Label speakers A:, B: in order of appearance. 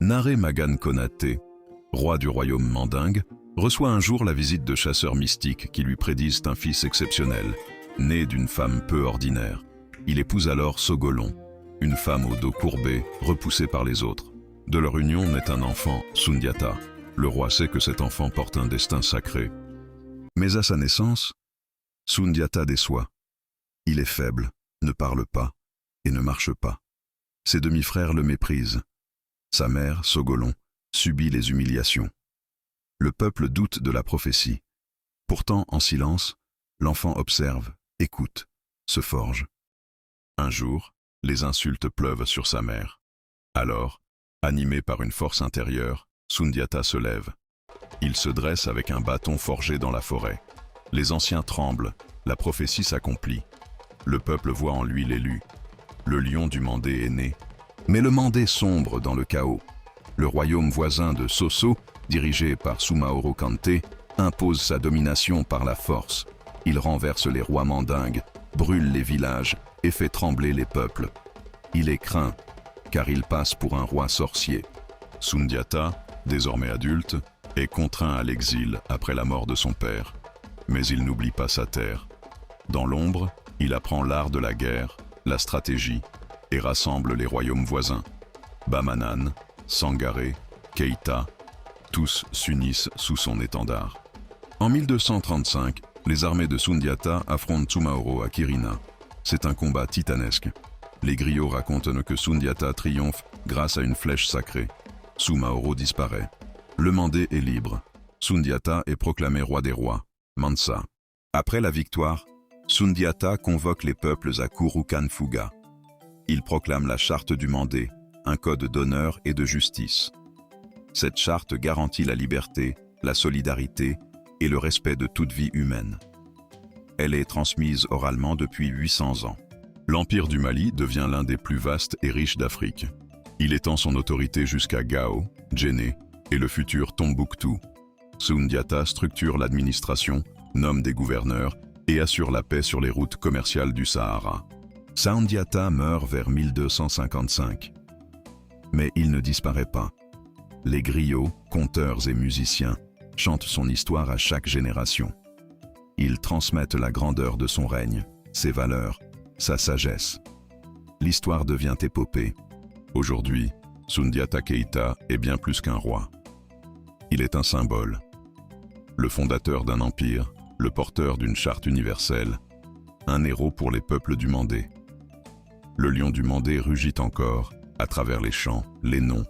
A: Naré Magan Konaté, roi du royaume mandingue, reçoit un jour la visite de chasseurs mystiques qui lui prédisent un fils exceptionnel, né d'une femme peu ordinaire. Il épouse alors Sogolon, une femme au dos courbé, repoussée par les autres. De leur union naît un enfant, Sundiata. Le roi sait que cet enfant porte un destin sacré. Mais à sa naissance, Sundiata déçoit. Il est faible, ne parle pas et ne marche pas. Ses demi-frères le méprisent. Sa mère, Sogolon, subit les humiliations. Le peuple doute de la prophétie. Pourtant, en silence, l'enfant observe, écoute, se forge. Un jour, les insultes pleuvent sur sa mère. Alors, animé par une force intérieure, Sundiata se lève. Il se dresse avec un bâton forgé dans la forêt. Les anciens tremblent, la prophétie s'accomplit. Le peuple voit en lui l'élu. Le lion du Mandé est né. Mais le Mandé sombre dans le chaos. Le royaume voisin de Soso, dirigé par Soumaoro Kanté, impose sa domination par la force. Il renverse les rois mandingues, brûle les villages et fait trembler les peuples. Il est craint, car il passe pour un roi sorcier. Sundiata, désormais adulte, est contraint à l'exil après la mort de son père. Mais il n'oublie pas sa terre. Dans l'ombre, il apprend l'art de la guerre, la stratégie, et rassemble les royaumes voisins. Bamanan, Sangaré, Keita, tous s'unissent sous son étendard. En 1235, les armées de Sundiata affrontent Soumaoro à Kirina. C'est un combat titanesque. Les griots racontent que Sundiata triomphe grâce à une flèche sacrée. Soumaoro disparaît. Le Mandé est libre. Sundiata est proclamé roi des rois, Mansa. Après la victoire, Sundiata convoque les peuples à Kurukan-Fuga. Il proclame la charte du Mandé, un code d'honneur et de justice. Cette charte garantit la liberté, la solidarité et le respect de toute vie humaine. Elle est transmise oralement depuis 800 ans. L'Empire du Mali devient l'un des plus vastes et riches d'Afrique. Il étend son autorité jusqu'à Gao, Djenné et le futur Tombouctou. Sundiata structure l'administration, nomme des gouverneurs et assure la paix sur les routes commerciales du Sahara. Sundiata meurt vers 1255. Mais il ne disparaît pas. Les griots, conteurs et musiciens chantent son histoire à chaque génération. Ils transmettent la grandeur de son règne, ses valeurs, sa sagesse. L'histoire devient épopée. Aujourd'hui, Sundiata Keita est bien plus qu'un roi. Il est un symbole. Le fondateur d'un empire, le porteur d'une charte universelle, un héros pour les peuples du Mandé. Le lion du Mandé rugit encore, à travers les chants, les noms